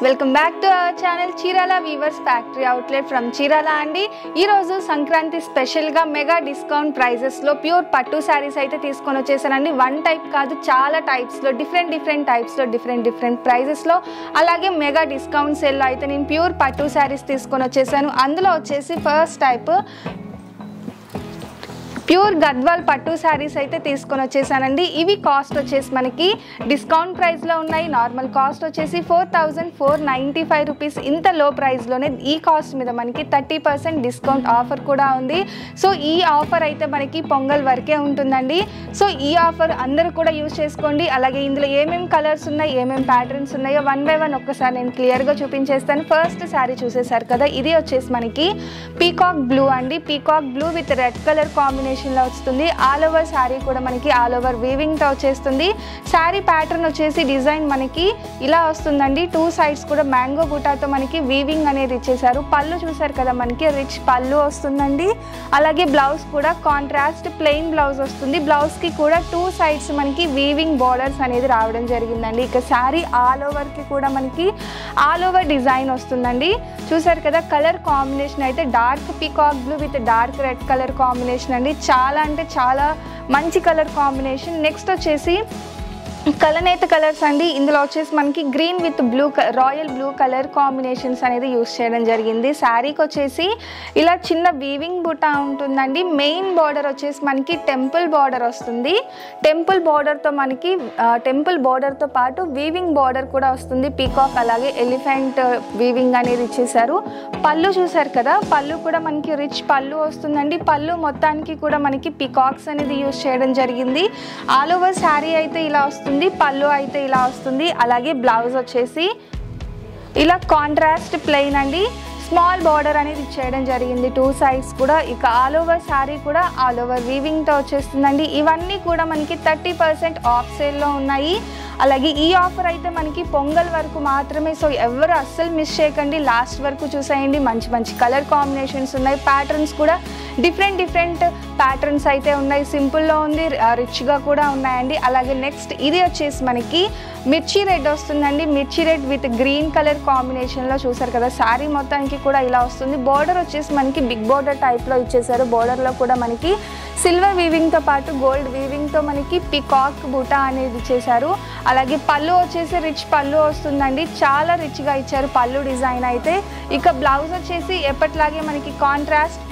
Welcome back to our channel Chirala weavers factory outlet from Chirala అండి. ఈరోజు సంక్రాంతి స్పెషల్గా మెగా డిస్కౌంట్ ప్రైజెస్లో ప్యూర్ పట్టు శారీస్ అయితే తీసుకొని వచ్చేసానండి. వన్ టైప్ కాదు, చాలా టైప్స్లో డిఫరెంట్ టైప్స్లో డిఫరెంట్ ప్రైజెస్లో అలాగే మెగా డిస్కౌంట్ సేల్లో అయితే నేను ప్యూర్ పట్టు శారీస్ తీసుకొని వచ్చేసాను. అందులో వచ్చేసి ఫస్ట్ టైప్ ప్యూర్ గద్వాల్ పట్టు శారీస్ అయితే తీసుకొని వచ్చేసానండి. ఇవి కాస్ట్ వచ్చేసి మనకి డిస్కౌంట్ ప్రైస్లో ఉన్నాయి. నార్మల్ కాస్ట్ వచ్చేసి 4495 రూపీస్. ఇంత లో ప్రైస్లోనే ఈ కాస్ట్ మీద మనకి 30% డిస్కౌంట్ ఆఫర్ కూడా ఉంది. సో ఈ ఆఫర్ అయితే మనకి పొంగల్ వరకే ఉంటుందండి. సో ఈ ఆఫర్ అందరూ కూడా యూజ్ చేసుకోండి. అలాగే ఇందులో ఏమేమి కలర్స్ ఉన్నాయి, ఏమేమి ప్యాటర్న్స్ ఉన్నాయో వన్ బై వన్ ఒక్కసారి నేను క్లియర్గా చూపించేస్తాను. ఫస్ట్ శారీ చూసేసారు కదా, ఇది వచ్చేసి మనకి పీకాక్ బ్లూ అండి. Peacock blue with red colour combination లో వస్తుంది. ఆల్ ఓవర్ శారీ కూడా మనకి ఆల్ ఓవర్ వీవింగ్ తో వచ్చేస్తుంది. శారీ ప్యాటర్న్ వచ్చేసి డిజైన్ మనకి ఇలా వస్తుందండి. టూ సైడ్స్ కూడా మ్యాంగో బూటాతో మనకి వీవింగ్ అనేది ఇచ్చేసారు. పళ్ళు చూసారు కదా, మనకి రిచ్ పళ్ళు వస్తుందండి. అలాగే బ్లౌజ్ కూడా కాంట్రాస్ట్ ప్లెయిన్ బ్లౌజ్ వస్తుంది. బ్లౌజ్ కి కూడా టూ సైడ్స్ మనకి వీవింగ్ బార్డర్స్ అనేది రావడం జరిగిందండి. ఇక శారీ ఆల్ ఓవర్ కి కూడా మనకి ఆల్ ఓవర్ డిజైన్ వస్తుందండి. చూసారు కదా, కలర్ కాంబినేషన్ అయితే dark peacock blue with dark red colour combination అండి. చాలా అంటే చాలా మంచి కలర్ కాంబినేషన్. నెక్స్ట్ వచ్చేసి కలనేత కలర్స్ అండి. ఇందులో వచ్చేసి మనకి green with blue royal blue colour combinations అనేది యూస్ చేయడం జరిగింది. శారీకి వచ్చేసి ఇలా చిన్న వీవింగ్ బుట్ట ఉంటుందండి. మెయిన్ బార్డర్ వచ్చేసి మనకి టెంపుల్ బార్డర్ వస్తుంది. టెంపుల్ బార్డర్తో పాటు వీవింగ్ బార్డర్ కూడా వస్తుంది. పీకాక్ అలాగే ఎలిఫెంట్ వీవింగ్ అనేది ఇచ్చేసారు. పళ్ళు చూసారు కదా, పళ్ళు కూడా మనకి రిచ్ పళ్ళు వస్తుందండి. పళ్ళు మొత్తానికి కూడా మనకి పీకాక్స్ అనేది యూస్ చేయడం జరిగింది. ఆల్ ఓవర్ శారీ అయితే ఇలా వస్తుంది, పళ్ళు అయితే ఇలా వస్తుంది. అలాగే బ్లౌజ్ వచ్చేసి ఇలా కాంట్రాస్ట్ ప్లెయిన్ అండి. స్మాల్ బార్డర్ అనేది ఇచ్చేయడం జరిగింది టూ సైడ్స్ కూడా. ఇక ఆల్ ఓవర్ శారీ కూడా ఆల్ ఓవర్ వీవింగ్తో వచ్చేస్తుందండి. ఇవన్నీ కూడా మనకి 30% ఆఫ్ సేల్లో ఉన్నాయి. అలాగే ఈ ఆఫర్ అయితే మనకి పొంగల్ వరకు మాత్రమే. సో ఎవరు అస్సలు మిస్ చేయకండి, లాస్ట్ వరకు చూసేయండి. మంచి కలర్ కాంబినేషన్స్ ఉన్నాయి. ప్యాటర్న్స్ కూడా డిఫరెంట్ ప్యాటర్న్స్ అయితే ఉన్నాయి. సింపుల్లో ఉంది, రిచ్గా కూడా ఉన్నాయండి. అలాగే నెక్స్ట్ ఇది వచ్చేసి మనకి మిర్చి రెడ్ వస్తుందండి. మిర్చి రెడ్ విత్ గ్రీన్ కలర్ కాంబినేషన్లో చూసారు కదా, శారీ మొత్తానికి కూడా ఇలా వస్తుంది. బార్డర్ వచ్చేసి మనకి బిగ్ బార్డర్ టైప్లో ఇచ్చేసారు. బార్డర్లో కూడా మనకి సిల్వర్ వీవింగ్తో పాటు గోల్డ్ వీవింగ్తో మనకి పికాక్ బూటా అనేది ఇచ్చేసారు. అలాగే పళ్ళు వచ్చేసి రిచ్ పళ్ళు వస్తుందండి. చాలా రిచ్గా ఇచ్చారు పళ్ళు డిజైన్ అయితే. ఇక బ్లౌజ్ వచ్చేసి ఎప్పట్లాగే మనకి కాంట్రాస్ట్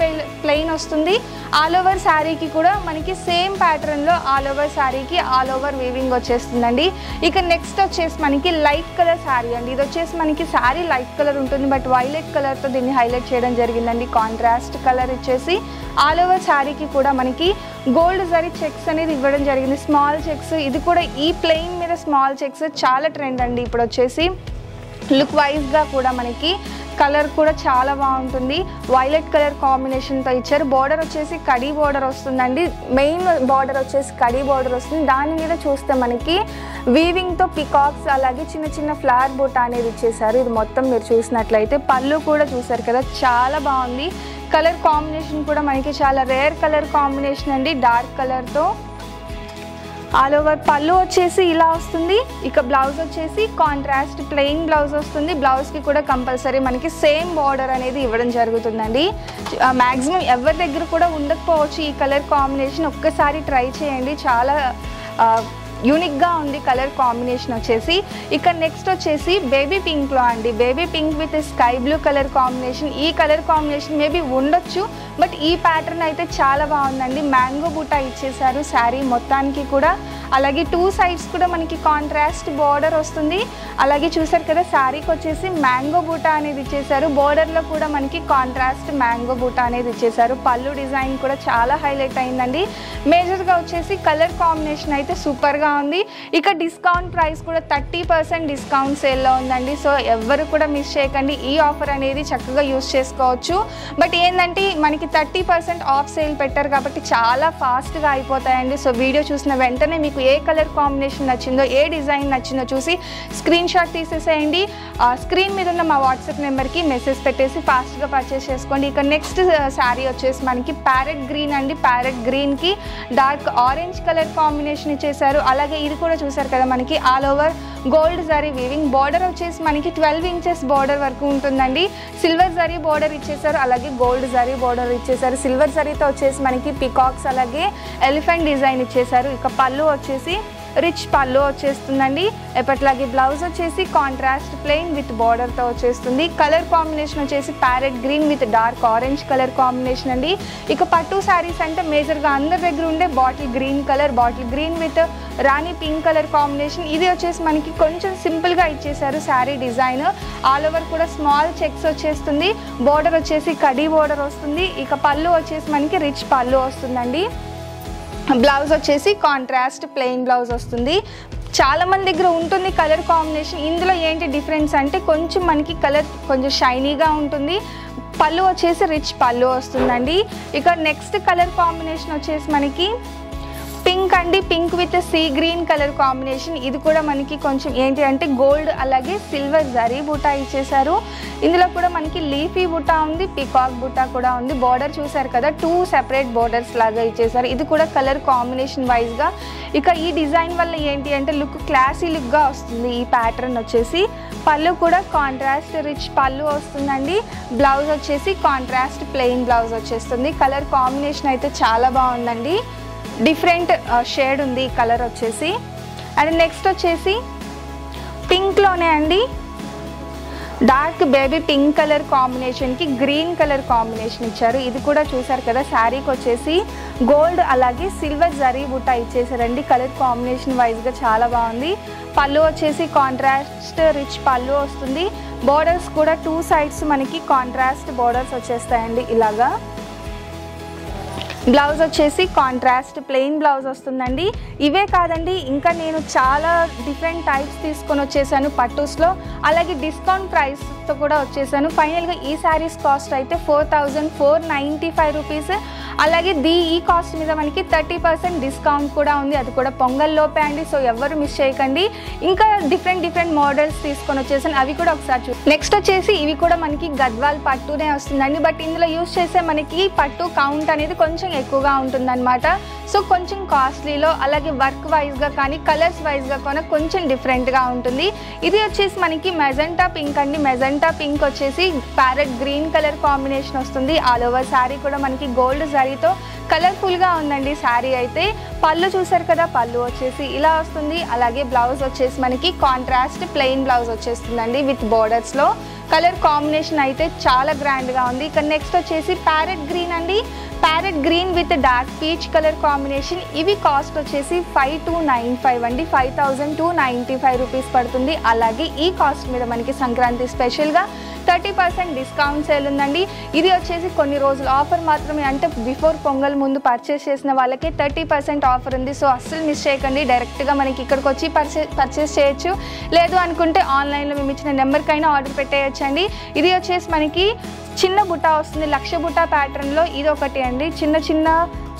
ప్లెయిన్ వస్తుంది. ఆల్ ఓవర్ శారీకి కూడా మనకి సేమ్ ప్యాటర్న్లో ఆల్ ఓవర్ శారీకి ఆల్ ఓవర్ వీవింగ్ వచ్చేస్తుందండి. ఇక నెక్స్ట్ వచ్చేసి మనకి లైట్ కలర్ శారీ అండి. ఇది వచ్చేసి మనకి శారీ లైట్ కలర్ ఉంటుంది, బట్ వైలెట్ కలర్తో దీన్ని హైలైట్ చేయడం జరిగిందండి. కాంట్రాస్ట్ కలర్ ఇచ్చేసి ఆల్ ఓవర్ శారీకి కూడా మనకి గోల్డ్ జరీ చెక్స్ అనేది ఇవ్వడం జరిగింది. స్మాల్ చెక్స్, ఇది కూడా ఈ ప్లెయిన్ మీద స్మాల్ చెక్స్ చాలా ట్రెండ్ అండి ఇప్పుడు వచ్చేసి. లుక్ వైజ్గా కూడా మనకి కలర్ కూడా చాలా బాగుంటుంది. వైలెట్ కలర్ కాంబినేషన్తో ఇచ్చారు. బార్డర్ వచ్చేసి కడీ బార్డర్ వస్తుందండి. మెయిన్ బార్డర్ వచ్చేసి కడీ బార్డర్ వస్తుంది. దాని మీద చూస్తే మనకి వీవింగ్తో పికాక్స్ అలాగే చిన్న ఫ్లవర్ బూటా అనేది ఇచ్చేసారు. ఇది మొత్తం మీరు చూసినట్లయితే పళ్ళు కూడా చూసారు కదా, చాలా బాగుంది. కలర్ కాంబినేషన్ కూడా మనకి చాలా రేర్ కలర్ కాంబినేషన్ అండి, డార్క్ కలర్తో. ఆల్ ఓవర్ పళ్ళు వచ్చేసి ఇలా వస్తుంది. ఇక బ్లౌజ్ వచ్చేసి కాంట్రాస్ట్ ప్లెయిన్ బ్లౌజ్ వస్తుంది. బ్లౌజ్కి కూడా కంపల్సరీ మనకి సేమ్ బార్డర్ అనేది ఇవ్వడం జరుగుతుందండి. మ్యాక్సిమం ఎవరి దగ్గర కూడా ఉండకపోవచ్చు ఈ కలర్ కాంబినేషన్. ఒక్కసారి ట్రై చేయండి, చాలా యూనిక్గా ఉంది కలర్ కాంబినేషన్ వచ్చేసి. ఇక నెక్స్ట్ వచ్చేసి బేబీ పింక్లో అండి. Baby pink with sky blue colour combination. ఈ కలర్ కాంబినేషన్ మేబీ ఉండొచ్చు, బట్ ఈ ప్యాటర్న్ అయితే చాలా బాగుందండి. మ్యాంగో బూటా ఇచ్చేసారు శారీ మొత్తానికి కూడా. అలాగే టూ సైడ్స్ కూడా మనకి కాంట్రాస్ట్ బార్డర్ వస్తుంది. అలాగే చూసారు కదా, శారీకి వచ్చేసి మ్యాంగో బూటా అనేది ఇచ్చేసారు. బార్డర్లో కూడా మనకి కాంట్రాస్ట్ మ్యాంగో బూటా అనేది ఇచ్చేసారు. పళ్ళు డిజైన్ కూడా చాలా హైలైట్ అయిందండి. మేజర్గా వచ్చేసి కలర్ కాంబినేషన్ అయితే సూపర్గా ఉంది. ఇక డిస్కౌంట్ ప్రైస్ కూడా 30% డిస్కౌంట్ సేల్లో ఉందండి. సో ఎవరు కూడా మిస్ చేయకండి, ఈ ఆఫర్ అనేది చక్కగా యూస్ చేసుకోవచ్చు. బట్ ఏంటంటే మనకి 30% ఆఫ్ సేల్ పెట్టారు కాబట్టి చాలా ఫాస్ట్గా అయిపోతాయండి. సో వీడియో చూసిన వెంటనే మీకు ఏ కలర్ కాంబినేషన్ నచ్చిందో, ఏ డిజైన్ నచ్చిందో చూసి స్క్రీన్ షాట్ తీసేసేయండి. స్క్రీన్ మీద ఉన్న మా వాట్సాప్ నెంబర్కి మెసేజ్ పెట్టేసి ఫాస్ట్గా పర్చేస్ చేసుకోండి. ఇక నెక్స్ట్ శారీ వచ్చేసి మనకి ప్యారెట్ గ్రీన్ అండి. ప్యారెట్ గ్రీన్కి డార్క్ ఆరెంజ్ కలర్ కాంబినేషన్ ఇచ్చేసారు. అలాగే ఇది కూడా చూసారు కదా, మనకి all over gold zari weaving. Border వచ్చేసి మనకి 12 ఇంచెస్ బార్డర్ వరకు ఉంటుందండి. సిల్వర్ జరీ బార్డర్ ఇచ్చేసారు, అలాగే గోల్డ్ జరీ బార్డర్ ఇచ్చేసారు. సిల్వర్ జరీతో వచ్చేసి మనకి పికాక్స్ అలాగే ఎలిఫెంట్ డిజైన్ ఇచ్చేసారు. ఇక పళ్ళు వచ్చేసి రిచ్ పళ్ళు వచ్చేస్తుందండి. ఎప్పట్లాగే బ్లౌజ్ వచ్చేసి కాంట్రాస్ట్ ప్లెయిన్ విత్ బార్డర్తో వచ్చేస్తుంది. కలర్ కాంబినేషన్ వచ్చేసి parrot green with dark orange colour combination అండి. ఇక పట్టు శారీస్ అంటే మేజర్గా అందరి దగ్గర ఉండే bottle green with Rani pink colour combination. ఇది వచ్చేసి మనకి కొంచెం సింపుల్గా ఇచ్చేసారు శారీ డిజైన్. ఆల్ ఓవర్ కూడా స్మాల్ చెక్స్ వచ్చేస్తుంది. బార్డర్ వచ్చేసి కడీ బార్డర్ వస్తుంది. ఇక పళ్ళు వచ్చేసి మనకి రిచ్ పళ్ళు వస్తుందండి. బ్లౌజ్ వచ్చేసి కాంట్రాస్ట్ ప్లెయిన్ బ్లౌజ్ వస్తుంది. చాలా మంది దగ్గర ఉంటుంది కలర్ కాంబినేషన్. ఇందులో ఏంటి డిఫరెన్స్ అంటే కొంచెం మనకి కలర్ కొంచెం షైనీగా ఉంటుంది. పళ్ళు వచ్చేసి రిచ్ పళ్ళు వస్తుందండి. ఇక నెక్స్ట్ కలర్ కాంబినేషన్ వచ్చేసి మనకి పింక్ అండి. Pink with sea green colour combination. ఇది కూడా మనకి కొంచెం ఏంటి అంటే గోల్డ్ అలాగే సిల్వర్ జరీ బుటా ఇచ్చేసారు. ఇందులో కూడా మనకి లీఫీ బుటా ఉంది, పికాక్ బుటా కూడా ఉంది. బార్డర్ చూసారు కదా, 2 సెపరేట్ బార్డర్స్ లాగా ఇచ్చేసారు. ఇది కూడా కలర్ కాంబినేషన్ వైజ్గా. ఇక ఈ డిజైన్ వల్ల ఏంటి అంటే క్లాసీ లుక్గా వస్తుంది ఈ ప్యాటర్న్ వచ్చేసి. పళ్ళు కూడా కాంట్రాస్ట్ రిచ్ పళ్ళు వస్తుందండి. బ్లౌజ్ వచ్చేసి కాంట్రాస్ట్ ప్లెయిన్ బ్లౌజ్ వచ్చేస్తుంది. కలర్ కాంబినేషన్ అయితే చాలా బాగుందండి. డిఫరెంట్ షేడ్ ఉంది ఈ కలర్ వచ్చేసి. అండ్ నెక్స్ట్ వచ్చేసి పింక్లోనే అండి డార్క్ బేబీ పింక్ కలర్ కాంబినేషన్కి గ్రీన్ కలర్ కాంబినేషన్ ఇచ్చారు. ఇది కూడా చూసారు కదా, శారీకి వచ్చేసి గోల్డ్ అలాగే సిల్వర్ జరీ బుట్ట ఇచ్చేసారండి. కలర్ కాంబినేషన్ వైజ్గా చాలా బాగుంది. పళ్ళు వచ్చేసి కాంట్రాస్ట్ రిచ్ పళ్ళు వస్తుంది. బార్డర్స్ కూడా 2 సైడ్స్ మనకి కాంట్రాస్ట్ బార్డర్స్ వచ్చేస్తాయండి ఇలాగా. బ్లౌజ్ వచ్చేసి కాంట్రాస్ట్ ప్లెయిన్ బ్లౌజ్ వస్తుందండి. ఇవే కాదండి, ఇంకా నేను చాలా డిఫరెంట్ టైప్స్ తీసుకొని వచ్చేసాను పట్టూస్లో. అలాగే డిస్కౌంట్ ప్రైస్తో కూడా వచ్చేసాను. ఫైనల్గా ఈ శారీస్ కాస్ట్ అయితే 4495 రూపీస్. అలాగే ఈ కాస్ట్ మీద మనకి 30% డిస్కౌంట్ కూడా ఉంది. అది కూడా పొంగల్ లోపే అండి. సో ఎవరు మిస్ చేయకండి. ఇంకా డిఫరెంట్ మోడల్స్ తీసుకొని వచ్చేసాను, అవి కూడా ఒకసారి నెక్స్ట్ వచ్చేసి ఇవి కూడా మనకి గద్వాల్ పట్టునే వస్తుందండి. బట్ ఇందులో యూజ్ చేసే మనకి పట్టు కౌంట్ అనేది కొంచెం ఎక్కువగా ఉంటుందన్నమాట. సో కొంచెం కాస్ట్లీలో అలాగే వర్క్ వైజ్గా కానీ కలర్స్ వైజ్గా కూడా కొంచెం డిఫరెంట్గా ఉంటుంది. ఇది వచ్చేసి మనకి మెజెంటా పింక్ అండి. మెజెంటా పింక్ వచ్చేసి ప్యారెట్ గ్రీన్ కలర్ కాంబినేషన్ వస్తుంది. ఆల్ ఓవర్ శారీ కూడా మనకి గోల్డ్ జరీతో కలర్ఫుల్గా ఉందండి శారీ అయితే. పళ్ళు చూసారు కదా, పళ్ళు వచ్చేసి ఇలా వస్తుంది. అలాగే బ్లౌజ్ వచ్చేసి మనకి కాంట్రాస్ట్ ప్లెయిన్ బ్లౌజ్ వచ్చేస్తుందండి విత్ బోర్డర్స్లో. కలర్ కాంబినేషన్ అయితే చాలా గ్రాండ్గా ఉంది. ఇక నెక్స్ట్ వచ్చేసి ప్యారెట్ గ్రీన్ అండి. Parrot green with dark peach colour combination. ఇవి కాస్ట్ వచ్చేసి 5295 అండి. 5295 రూపీస్ పడుతుంది. అలాగే ఈ కాస్ట్ మీద మనకి సంక్రాంతి స్పెషల్గా 30% డిస్కౌంట్ సేల్ ఉందండి. ఇది వచ్చేసి కొన్ని రోజులు ఆఫర్ మాత్రమే, అంటే బిఫోర్ పొంగల్ ముందు పర్చేస్ చేసిన వాళ్ళకి 30% ఆఫర్ ఉంది. సో అస్సలు మిస్ చేయకండి. డైరెక్ట్గా మనకి ఇక్కడికి వచ్చి పర్చేస్ చేయొచ్చు. లేదు అనుకుంటే ఆన్లైన్లో మేము ఇచ్చిన నెంబర్కైనా ఆర్డర్ పెట్టేయచ్చండి. ఇది వచ్చేసి మనకి చిన్న బుటా వస్తుంది, లక్ష బుటా ప్యాటర్న్లో. ఇది ఒకటి అండి, చిన్న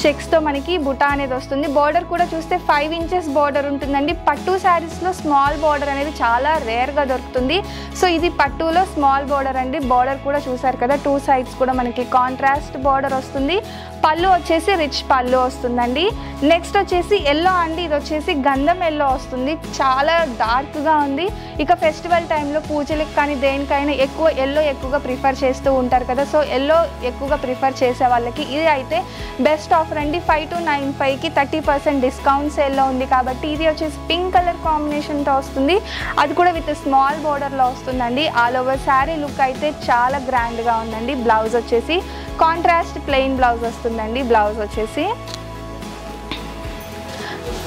చెక్స్తో మనకి బుటా అనేది వస్తుంది. బార్డర్ కూడా చూస్తే 5 ఇంచెస్ బార్డర్ ఉంటుందండి. పట్టు శారీస్లో స్మాల్ బార్డర్ అనేది చాలా రేర్గా దొరుకుతుంది. సో ఇది పట్టులో స్మాల్ బార్డర్ అండి. బార్డర్ కూడా చూసారు కదా, 2 సైడ్స్ కూడా మనకి కాంట్రాస్ట్ బార్డర్ వస్తుంది. పళ్ళు వచ్చేసి రిచ్ పళ్ళు వస్తుందండి. నెక్స్ట్ వచ్చేసి ఎల్లో అండి. ఇది వచ్చేసి గంధం ఎల్లో వస్తుంది, చాలా డార్క్గా ఉంది. ఇక ఫెస్టివల్ టైంలో పూజలకు కానీ దేనికైనా ఎక్కువగా ప్రిఫర్ చేస్తూ ఉంటారు కదా. సో ఎల్లో ఎక్కువగా ప్రిఫర్ చేసే వాళ్ళకి ఇది అయితే బెస్ట్ ఆఫర్ అండి. 5295కి 30% డిస్కౌంట్ సేల్లో ఉంది కాబట్టి. ఇది వచ్చేసి పింక్ కలర్ కాంబినేషన్తో వస్తుంది, అది కూడా విత్ స్మాల్ బార్డర్లో వస్తుందండి. ఆల్ ఓవర్ శారీ లుక్ అయితే చాలా గ్రాండ్గా ఉందండి. బ్లౌజ్ వచ్చేసి కాంట్రాస్ట్ ప్లెయిన్ బ్లౌజ్ వస్తుందండి. బ్లౌజ్ వచ్చేసి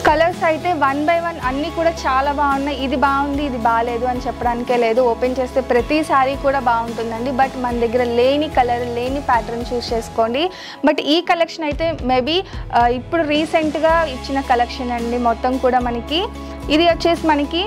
కలర్స్ అయితే 1 by 1 అన్నీ కూడా చాలా బాగున్నాయి. ఇది బాగుంది, ఇది బాగాలేదు అని చెప్పడానికే లేదు. ఓపెన్ చేస్తే ప్రతి శారీ కూడా బాగుంటుందండి. బట్ మన దగ్గర లేని కలర్, లేని ప్యాటర్న్ చూస్ చేసుకోండి. బట్ ఈ కలెక్షన్ అయితే మేబీ ఇప్పుడు రీసెంట్గా ఇచ్చిన కలెక్షన్ అండి. మొత్తం కూడా మనకి ఇది వచ్చేసి మనకి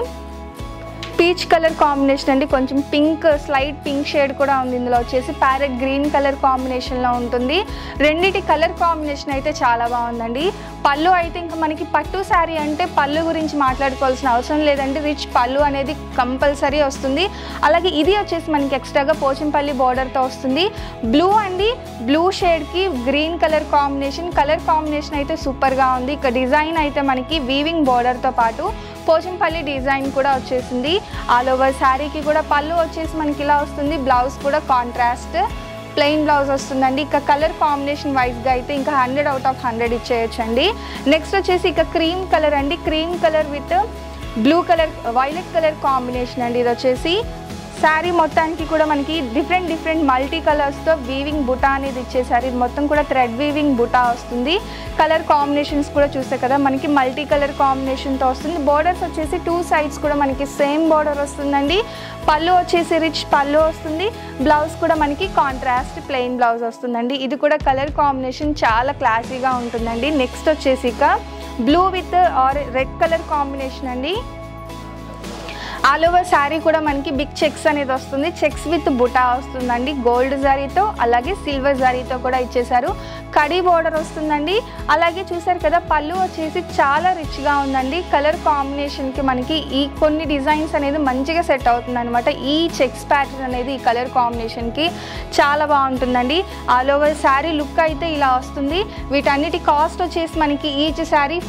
పీచ్ కలర్ కాంబినేషన్ అండి. కొంచెం పింక్, స్లైట్ పింక్ షేడ్ కూడా ఉంది. ఇందులో వచ్చేసి ప్యారెట్ గ్రీన్ కలర్ కాంబినేషన్లో ఉంటుంది. రెండిటి కలర్ కాంబినేషన్ అయితే చాలా బాగుందండి. పళ్ళు అయితే ఇంకా మనకి పట్టు శారీ అంటే పళ్ళు గురించి మాట్లాడుకోవాల్సిన అవసరం లేదండి. రిచ్ పళ్ళు అనేది కంపల్సరీ వస్తుంది. అలాగే ఇది వచ్చేసి మనకి ఎక్స్ట్రాగా పోచంపల్లి బార్డర్తో వస్తుంది. బ్లూ అండి, బ్లూ షేడ్కి గ్రీన్ కలర్ కాంబినేషన్ అయితే సూపర్గా ఉంది. ఇక డిజైన్ అయితే మనకి వీవింగ్ బార్డర్తో పాటు పోచంపల్లి డిజైన్ కూడా వచ్చేసింది. ఆల్ ఓవర్ శారీకి కూడా పళ్ళు వచ్చేసి మనకి ఇలా వస్తుంది. బ్లౌజ్ కూడా కాంట్రాస్ట్ ప్లెయిన్ బ్లౌజ్ వస్తుందండి. ఇక కలర్ కాంబినేషన్ వైజ్గా అయితే ఇంకా 100 out of 100 ఇచ్చేయచ్చండి. నెక్స్ట్ వచ్చేసి ఇక క్రీమ్ కలర్ అండి. Cream colour with blue colour violet colour combination అండి. ఇది వచ్చేసి శారీ మొత్తానికి కూడా మనకి డిఫరెంట్ మల్టీ కలర్స్తో వీవింగ్ బుటా అనేది ఇచ్చేసారు. ఇది మొత్తం కూడా థ్రెడ్ వీవింగ్ బుటా వస్తుంది. కలర్ కాంబినేషన్స్ కూడా చూస్తే కదా మనకి మల్టీ కలర్ కాంబినేషన్తో వస్తుంది. బోర్డర్స్ వచ్చేసి 2 sides కూడా మనకి సేమ్ బోర్డర్ వస్తుందండి. పళ్ళు వచ్చేసి రిచ్ పళ్ళు వస్తుంది. బ్లౌజ్ కూడా మనకి కాంట్రాస్ట్ ప్లెయిన్ బ్లౌజ్ వస్తుందండి. ఇది కూడా కలర్ కాంబినేషన్ చాలా క్లాసీగా ఉంటుందండి. నెక్స్ట్ వచ్చేసి ఇక blue with or red colour combination అండి. ఆల్ ఓవర్ శారీ కూడా మనకి బిగ్ చెక్స్ అనేది వస్తుంది. చెక్స్ విత్ బుటా వస్తుందండి. గోల్డ్ జరీతో అలాగే సిల్వర్ జరీతో కూడా ఇచ్చేసారు. కడీ బోర్డర్ వస్తుందండి. అలాగే చూసారు కదా పళ్ళు వచ్చేసి చాలా రిచ్గా ఉందండి. కలర్ కాంబినేషన్కి మనకి ఈ కొన్ని డిజైన్స్ అనేది మంచిగా సెట్ అవుతుంది అనమాట. ఈ చెక్స్ ప్యాటర్న్ అనేది ఈ కలర్ కాంబినేషన్కి చాలా బాగుంటుందండి. ఆల్ ఓవర్ శారీ లుక్ అయితే ఇలా వస్తుంది. వీటన్నిటి కాస్ట్ వచ్చేసి మనకి ఈచ్ శారీ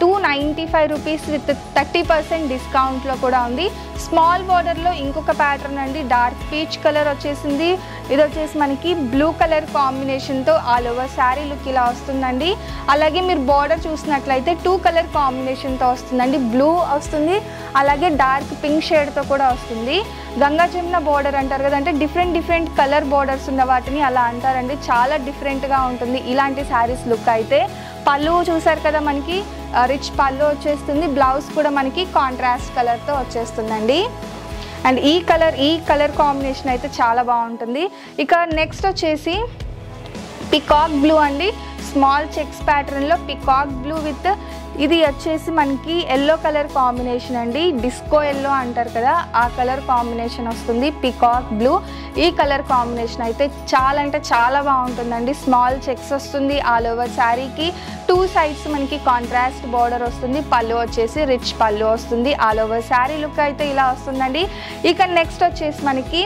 5295 రూపీస్ విత్ 30% డిస్కౌంట్లో కూడా ఉంది. స్మాల్ బార్డర్లో ఇంకొక ప్యాటర్న్ అండి. డార్క్ పీచ్ కలర్ వచ్చేసింది. ఇది వచ్చేసి మనకి బ్లూ కలర్ కాంబినేషన్తో ఆల్ ఓవర్ శారీ లుక్ ఇలా వస్తుందండి. అలాగే మీరు బార్డర్ చూసినట్లయితే 2 కలర్ కాంబినేషన్తో వస్తుందండి. బ్లూ వస్తుంది అలాగే డార్క్ పింక్ షేడ్తో కూడా వస్తుంది. గంగా జమున బార్డర్ అంటారు కదా, అంటే డిఫరెంట్ కలర్ బార్డర్స్ ఉన్న వాటిని అలా అంటారండి. చాలా డిఫరెంట్గా ఉంటుంది ఇలాంటి శారీస్ లుక్ అయితే. పళ్ళు చూసారు కదా మనకి రిచ్ పళ్ళు వచ్చేస్తుంది. బ్లౌజ్ కూడా మనకి కాంట్రాస్ట్ కలర్తో వచ్చేస్తుందండి. అండ్ ఈ కలర్ కాంబినేషన్ అయితే చాలా బాగుంటుంది. ఇక నెక్స్ట్ వచ్చేసి పికాక్ బ్లూ అండి. స్మాల్ చెక్స్ ప్యాటర్న్లో పికాక్ బ్లూ విత్ ఇది వచ్చేసి మనకి ఎల్లో కలర్ కాంబినేషన్ అండి. డిస్కో ఎల్లో అంటారు కదా, ఆ కలర్ కాంబినేషన్ వస్తుంది. పికాక్ బ్లూ ఈ కలర్ కాంబినేషన్ అయితే చాలా అంటే చాలా బాగుంటుందండి. స్మాల్ చెక్స్ వస్తుంది. ఆల్ ఓవర్ శారీకి 2 sides మనకి కాంట్రాస్ట్ బార్డర్ వస్తుంది. పళ్ళు వచ్చేసి రిచ్ పళ్ళు వస్తుంది. ఆల్ ఓవర్ శారీ లుక్ అయితే ఇలా వస్తుందండి. ఇక నెక్స్ట్ వచ్చేసి మనకి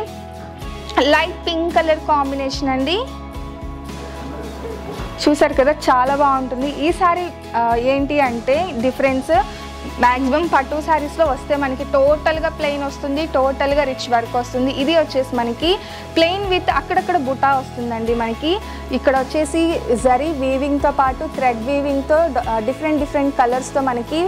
లైట్ పింక్ కలర్ కాంబినేషన్ అండి. చూసారు కదా చాలా బాగుంటుంది. ఈ శారీ ఏంటి అంటే డిఫరెన్స్ మ్యాక్సిమం పట్టు శారీస్లో వస్తే మనకి టోటల్గా ప్లెయిన్ వస్తుంది, టోటల్గా రిచ్ వర్క్ వస్తుంది. ఇది వచ్చేసి మనకి ప్లెయిన్ విత్ అక్కడక్కడ బుటా వస్తుందండి. మనకి ఇక్కడ వచ్చేసి జరీ వీవింగ్తో పాటు థ్రెడ్ వీవింగ్తో డిఫరెంట్ కలర్స్తో మనకి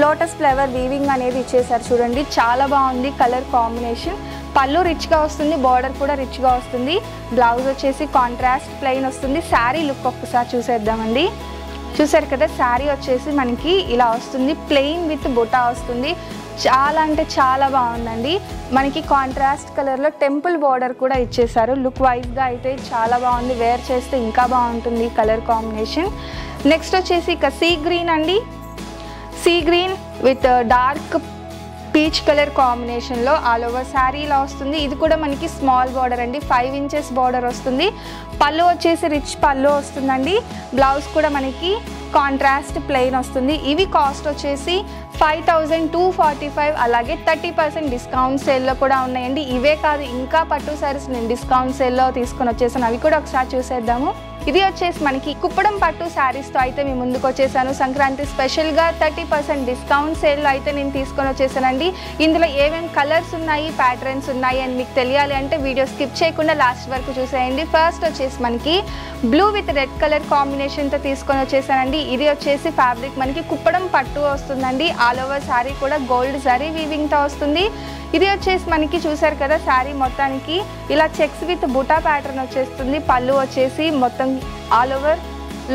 లోటస్ ఫ్లవర్ వీవింగ్ అనేది ఇచ్చేసారు. చూడండి చాలా బాగుంది కలర్ కాంబినేషన్. పళ్ళు రిచ్గా వస్తుంది, బార్డర్ కూడా రిచ్గా వస్తుంది. బ్లౌజ్ వచ్చేసి కాంట్రాస్ట్ ప్లెయిన్ వస్తుంది. శారీ లుక్ ఒక్కసారి చూసేద్దామండి. చూసారు కదా శారీ వచ్చేసి మనకి ఇలా వస్తుంది. ప్లెయిన్ విత్ బుటా వస్తుంది. చాలా అంటే చాలా బాగుందండి. మనకి కాంట్రాస్ట్ కలర్లో టెంపుల్ బార్డర్ కూడా ఇచ్చేసారు. లుక్ వైజ్గా అయితే చాలా బాగుంది. వేర్ చేస్తే ఇంకా బాగుంటుంది కలర్ కాంబినేషన్. నెక్స్ట్ వచ్చేసి ఇక సీ గ్రీన్ అండి. Sea green with dark peach colour కాంబినేషన్లో ఆల్ ఓవర్ శారీ ఇలా వస్తుంది. ఇది కూడా మనకి స్మాల్ బార్డర్ అండి. 5 inches బార్డర్ వస్తుంది. పళ్ళు వచ్చేసి రిచ్ పళ్ళు వస్తుందండి. బ్లౌజ్ కూడా మనకి కాంట్రాస్ట్ ప్లెయిన్ వస్తుంది. ఇవి కాస్ట్ వచ్చేసి 5245. అలాగే 30% డిస్కౌంట్ సేల్లో కూడా ఉన్నాయండి. ఇవే కాదు ఇంకా పట్టు శారీస్ నేను డిస్కౌంట్ సేల్లో తీసుకొని వచ్చేసాను. అవి కూడా ఒకసారి చూసేద్దాము. ఇది వచ్చేసి మనకి కుప్పడం పట్టు శారీస్తో అయితే మేము ముందుకు వచ్చేసాను. సంక్రాంతి స్పెషల్గా 30% డిస్కౌంట్ సేల్లో అయితే నేను తీసుకొని వచ్చేసానండి. ఇందులో ఏమేమి కలర్స్ ఉన్నాయి, ప్యాటర్న్స్ ఉన్నాయి అని మీకు తెలియాలి అంటే వీడియో స్కిప్ చేయకుండా లాస్ట్ వరకు చూసేయండి. ఫస్ట్ వచ్చేసి మనకి బ్లూ విత్ రెడ్ కలర్ కాంబినేషన్తో తీసుకొని వచ్చేసానండి. ఇది వచ్చేసి ఫ్యాబ్రిక్ మనకి కుప్పడం పట్టు వస్తుందండి. ఆల్ ఓవర్ శారీ కూడా గోల్డ్ జరీ వీవింగ్తో వస్తుంది. ఇది వచ్చేసి మనకి చూసారు కదా శారీ మొత్తానికి ఇలా చెక్స్ విత్ బుటా ప్యాటర్న్ వచ్చేస్తుంది. పళ్ళు వచ్చేసి మొత్తం all over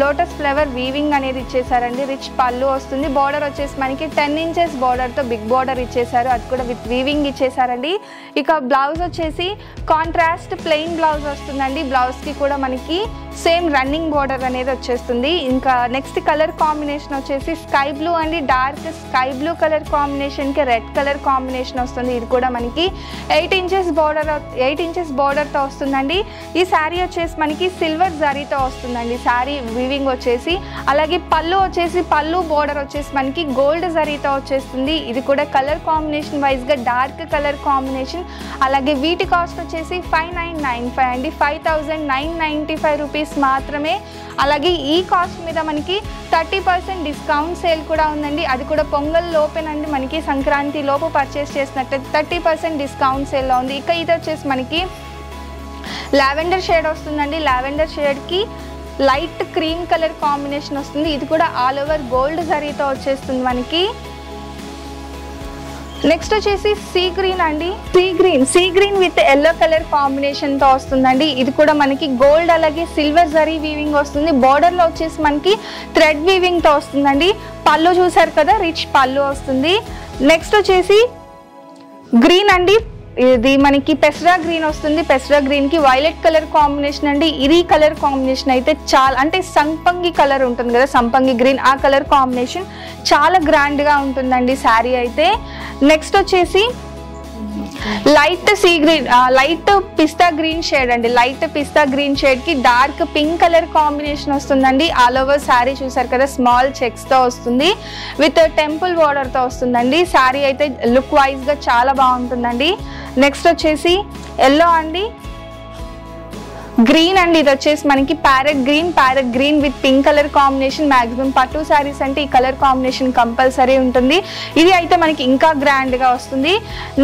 lotus flower weaving అనేది ఇచ్చేసారండి. రిచ్ పళ్ళు వస్తుంది. బార్డర్ వచ్చేసి మనకి 10 inches బార్డర్తో బిగ్ బార్డర్ ఇచ్చేసారు. అది కూడా విత్ వీవింగ్ ఇచ్చేసారండి. ఇక బ్లౌజ్ వచ్చేసి కాంట్రాస్ట్ ప్లెయిన్ బ్లౌజ్ వస్తుందండి. బ్లౌజ్కి కూడా మనకి సేమ్ రన్నింగ్ బార్డర్ అనేది వచ్చేస్తుంది. ఇంకా నెక్స్ట్ కలర్ కాంబినేషన్ వచ్చేసి స్కై బ్లూ అండి. డార్క్ స్కై బ్లూ కలర్ కాంబినేషన్కి రెడ్ కలర్ కాంబినేషన్ వస్తుంది. ఇది కూడా మనకి 8 inches బార్డర్తో వస్తుందండి. ఈ శారీ వచ్చేసి మనకి సిల్వర్ జరీతో వస్తుందండి. శారీ వీవింగ్ వచ్చేసి అలాగే పళ్ళు వచ్చేసి పళ్ళు బార్డర్ వచ్చేసి మనకి గోల్డ్ జరీతో వచ్చేస్తుంది. ఇది కూడా కలర్ కాంబినేషన్ వైజ్గా డార్క్ కలర్ కాంబినేషన్. అలాగే వీటి కాస్ట్ వచ్చేసి 5995 అండి. 5995 రూపీస్ రూపీస్ మాత్రమే. అలాగే ఈ కాస్ట్ మీద మనకి 30% డిస్కౌంట్ సేల్ కూడా ఉందండి. అది కూడా పొంగల్ లోపేనండి, మనకి సంక్రాంతి లోపు పర్చేస్ చేసినట్లయితే 30% డిస్కౌంట్ సేల్లో ఉంది. ఇక ఇది వచ్చేసి మనకి లావెండర్ షేడ్ వస్తుందండి. లావెండర్ షేడ్కి లైట్ క్రీమ్ కలర్ కాంబినేషన్ వస్తుంది. ఇది కూడా ఆల్ ఓవర్ గోల్డ్ జరీతో వచ్చేస్తుంది మనకి. నెక్స్ట్ వచ్చేసి సీ గ్రీన్ అండి. Sea green with yellow colour combination తో వస్తుందండి. ఇది కూడా మనకి గోల్డ్ అలాగే సిల్వర్ జరీ వీవింగ్ వస్తుంది. బోర్డర్ లో వచ్చేసి మనకి థ్రెడ్ వీవింగ్ తో వస్తుందండి. పళ్ళు చూసారు కదా, రిచ్ పళ్ళు వస్తుంది. నెక్స్ట్ వచ్చేసి గ్రీన్ అండి. ఇది మనకి పెసరా గ్రీన్ వస్తుంది. పెసరా గ్రీన్ కి వైలెట్ కలర్ కాంబినేషన్ అండి. ఇది కలర్ కాంబినేషన్ అయితే చాలా, అంటే సంపంగి కలర్ ఉంటుంది కదా, సంపంగి గ్రీన్, ఆ కలర్ కాంబినేషన్ చాలా గ్రాండ్ గా ఉంటుందండి శారీ అయితే. నెక్స్ట్ వచ్చేసి లైట్ సీ గ్రీన్, లైట్ పిస్తా గ్రీన్ షేడ్ అండి. లైట్ పిస్తా గ్రీన్ షేడ్ కి డార్క్ పింక్ కలర్ కాంబినేషన్ వస్తుందండి. ఆల్ ఓవర్ శారీ చూసారు కదా, స్మాల్ చెక్స్ తో వస్తుంది విత్ టెంపుల్ బోర్డర్ తో వస్తుందండి. శారీ అయితే లుక్ వైజ్ గా చాలా బాగుంటుందండి. నెక్స్ట్ వచ్చేసి ఎల్లో అండి, గ్రీన్ అండి. ఇది వచ్చేసి మనకి parrot green with pink colour combination. Maximum పట్టు శారీస్ అంటే ఈ కలర్ కాంబినేషన్ కంపల్సరీ ఉంటుంది. ఇది అయితే మనకి ఇంకా గ్రాండ్ గా వస్తుంది.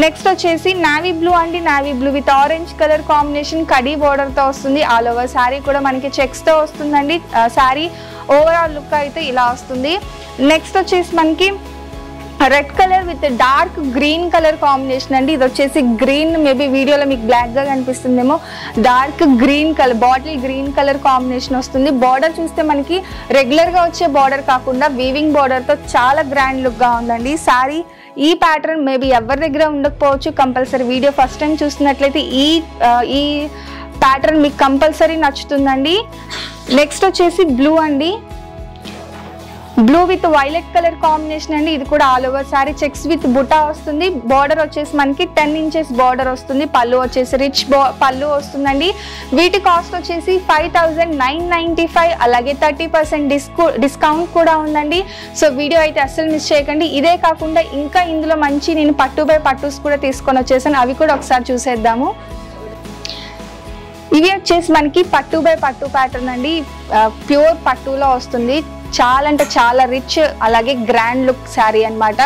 నెక్స్ట్ వచ్చేసి నావీ బ్లూ అండి. Navy blue with orange colour combination, khadi border తో వస్తుంది. ఆల్ ఓవర్ శారీ కూడా మనకి చెక్స్ తో వస్తుందండి. శారీ ఓవరాల్ లుక్ అయితే ఇలా వస్తుంది. నెక్స్ట్ వచ్చేసి మనకి red colour with dark green colour combination అండి. ఇది వచ్చేసి గ్రీన్, మేబీ వీడియోలో మీకు బ్లాక్ గా కనిపిస్తుందేమో, dark green colour, bottle green colour combination వస్తుంది. బార్డర్ చూస్తే మనకి రెగ్యులర్ గా వచ్చే బార్డర్ కాకుండా వీవింగ్ బార్డర్ తో చాలా గ్రాండ్ లుక్ గా ఉందండి శారీ. ఈ ప్యాటర్న్ మేబీ ఎవరి దగ్గర ఉండకపోవచ్చు, కంపల్సరీ వీడియో ఫస్ట్ టైం చూస్తున్నట్లయితే ఈ ప్యాటర్న్ మీకు కంపల్సరీ నచ్చుతుందండి. నెక్స్ట్ వచ్చేసి బ్లూ అండి. Blue with violet colour combination అండి. ఇది కూడా all over sari checks with బుటా వస్తుంది. బార్డర్ వచ్చేసి మనకి 10 ఇంచెస్ బార్డర్ వస్తుంది. పళ్ళు వచ్చేసి రిచ్ పళ్ళు వస్తుందండి. వీటి కాస్ట్ వచ్చేసి 5995. అలాగే 30% డిస్కౌంట్ కూడా ఉందండి. సో వీడియో అయితే అస్సలు మిస్ చేయకండి. ఇదే కాకుండా ఇంకా ఇందులో మంచి నేను పట్టు బై పట్టుస్ కూడా తీసుకొని వచ్చేసాను, అవి కూడా ఒకసారి చూసేద్దాము. ఇవి వచ్చేసి మనకి పట్టు బై పట్టు ప్యాటర్న్ అండి. ప్యూర్ పట్టులో వస్తుంది. చాలా అంటే చాలా రిచ్ అలాగే గ్రాండ్ లుక్ శారీ అన్నమాట.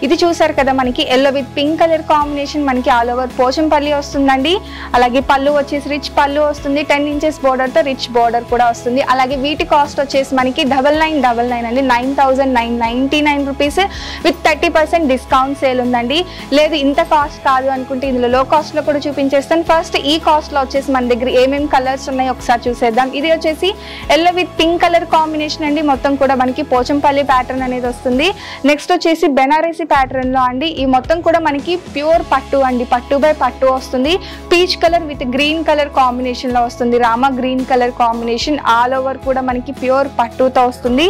ఇది చూసారు కదా, మనకి yellow with pink colour combination, మనకి ఆల్ ఓవర్ పోచంపల్లి వస్తుందండి. అలాగే పళ్ళు వచ్చేసి రిచ్ పళ్ళు వస్తుంది. 10 ఇంచెస్ బోర్డర్ తో రిచ్ బోర్డర్ కూడా వస్తుంది. అలాగే వీటి కాస్ట్ వచ్చేసి మనకి 9999 అండి. 9999 రూపీస్ విత్ 30% డిస్కౌంట్ సేల్ ఉందండి. లేదు ఇంత కాస్ట్ కాదు అనుకుంటే ఇందులో లో కాస్ట్ లో కూడా చూపించేస్తాను. ఫస్ట్ ఈ కాస్ట్ లో వచ్చేసి మన దగ్గర ఏమేమి కలర్స్ ఉన్నాయో ఒకసారి చూసేద్దాం. ఇది వచ్చేసి yellow with pink colour combination అండి. మొత్తం కూడా మనకి పోచంపల్లి ప్యాటర్న్ అనేది వస్తుంది. నెక్స్ట్ వచ్చేసి బెనారసీ ప్యాటర్న్ లో అండి. ఈ మొత్తం కూడా మనకి ప్యూర్ పట్టు అండి, పట్టు బై పట్టు వస్తుంది. Peach colour with green colour combination లో వస్తుంది. Rama green colour combination. All over కూడా మనకి ప్యూర్ పట్టుతో వస్తుంది.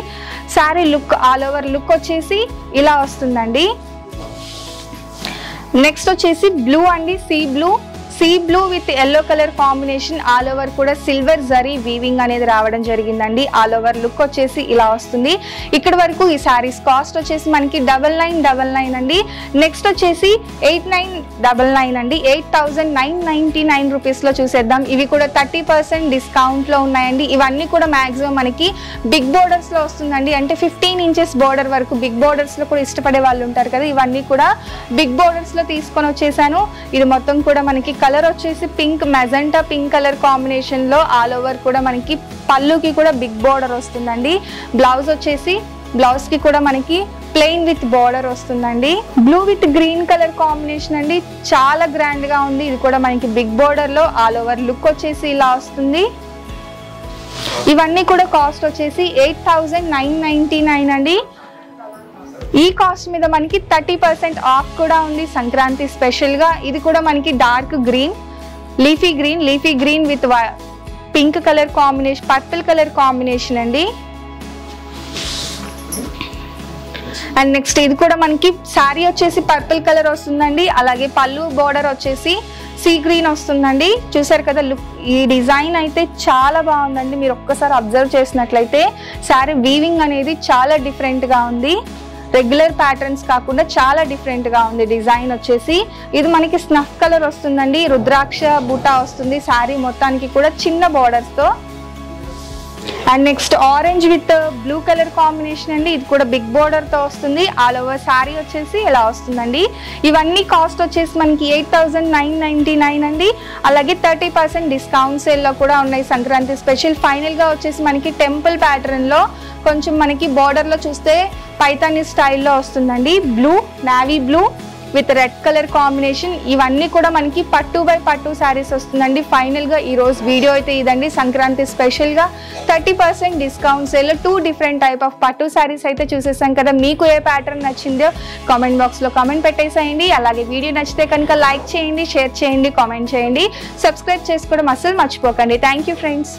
Sari look all over look వచ్చేసి ఇలా వస్తుందండి. నెక్స్ట్ వచ్చేసి బ్లూ అండి, sea blue with yellow colour combination. All over కూడా సిల్వర్ జరీ వీవింగ్ అనేది రావడం జరిగిందండి. ఆల్ ఓవర్ లుక్ వచ్చేసి ఇలా వస్తుంది. ఇక్కడ వరకు ఈ శారీస్ కాస్ట్ వచ్చేసి మనకి 9999 అండి. నెక్స్ట్ వచ్చేసి 8999 అండి. 8999 రూపీస్ లో చూసేద్దాం. ఇవి కూడా 30% డిస్కౌంట్ లో ఉన్నాయండి. ఇవన్నీ కూడా మాక్సిమం మనకి బిగ్ బోర్డర్స్ లో వస్తుందండి. అంటే 15 ఇంచెస్ బోర్డర్ వరకు బిగ్ బోర్డర్స్ లో కూడా ఇష్టపడే వాళ్ళు ఉంటారు కదా, ఇవన్నీ కూడా బిగ్ బోర్డర్స్ లో తీసుకొని వచ్చేసాను. ఇది మొత్తం కూడా మనకి కలర్ వచ్చేసి pink, magenta pink colour combination లో ఆల్ ఓవర్ కూడా మనకి పళ్ళుకి కూడా బిగ్ బోర్డర్ వస్తుందండి. బ్లౌజ్ వచ్చేసి బ్లౌజ్ కి కూడా మనకి ప్లెయిన్ విత్ బోర్డర్ వస్తుందండి. Blue with green colour combination అండి. చాలా గ్రాండ్ గా ఉంది. ఇది కూడా మనకి బిగ్ బోర్డర్ లో ఆల్ ఓవర్ లుక్ వచ్చేసి ఇలా వస్తుంది. ఇవన్నీ కూడా కాస్ట్ వచ్చేసి 8999 అండి. ఈ కాస్ట్ మీద మనకి 30% ఆఫ్ కూడా ఉంది సంక్రాంతి స్పెషల్ గా. ఇది కూడా మనకి dark green, leafy green with pink colour combination, purple colour combination అండి. అండ్ నెక్స్ట్ ఇది కూడా మనకి శారీ వచ్చేసి పర్పుల్ కలర్ వస్తుందండి. అలాగే పళ్ళు బోర్డర్ వచ్చేసి సీ గ్రీన్ వస్తుందండి. చూసారు కదా లుక్, ఈ డిజైన్ అయితే చాలా బాగుందండి. మీరు ఒక్కసారి అబ్జర్వ్ చేసినట్లయితే శారీ వీవింగ్ అనేది చాలా డిఫరెంట్ గా ఉంది. రెగ్యులర్ ప్యాటర్న్స్ కాకుండా చాలా డిఫరెంట్ గా ఉంది డిజైన్ వచ్చేసి. ఇది మనకి స్నఫ్ కలర్ వస్తుందండి. రుద్రాక్ష బూటా వస్తుంది శారీ మొత్తానికి కూడా చిన్న బోర్డర్స్ తో. And next orange with blue colour combination అండి. ఇది కూడా బిగ్ బోర్డర్తో వస్తుంది. ఆల్ ఓవర్ శారీ వచ్చేసి ఇలా వస్తుందండి. ఇవన్నీ కాస్ట్ వచ్చేసి మనకి 8,999 అండి. అలాగే 30% డిస్కౌంట్ సేల్లో కూడా ఉన్నాయి సంక్రాంతి స్పెషల్. ఫైనల్గా వచ్చేసి మనకి టెంపుల్ ప్యాటర్న్లో కొంచెం మనకి బార్డర్లో చూస్తే పైతానీ స్టైల్లో వస్తుందండి. Blue, navy blue with red colour combination. ఇవన్నీ కూడా మనకి పట్టు బై పట్టు శారీస్ వస్తుందండి. ఫైనల్గా ఈరోజు వీడియో అయితే ఇదండి. సంక్రాంతి స్పెషల్గా 30% డిస్కౌంట్ సేల్లో 2 డిఫరెంట్ టైప్ ఆఫ్ పట్టు శారీస్ అయితే చూసేసాం కదా. మీకు ఏ ప్యాటర్న్ నచ్చిందో కామెంట్ బాక్స్లో కామెంట్ పెట్టేసేయండి. అలాగే వీడియో నచ్చితే కనుక లైక్ చేయండి, షేర్ చేయండి, కామెంట్ చేయండి, సబ్స్క్రైబ్ చేసుకోవడం అస్సలు మర్చిపోకండి. Thank you friends.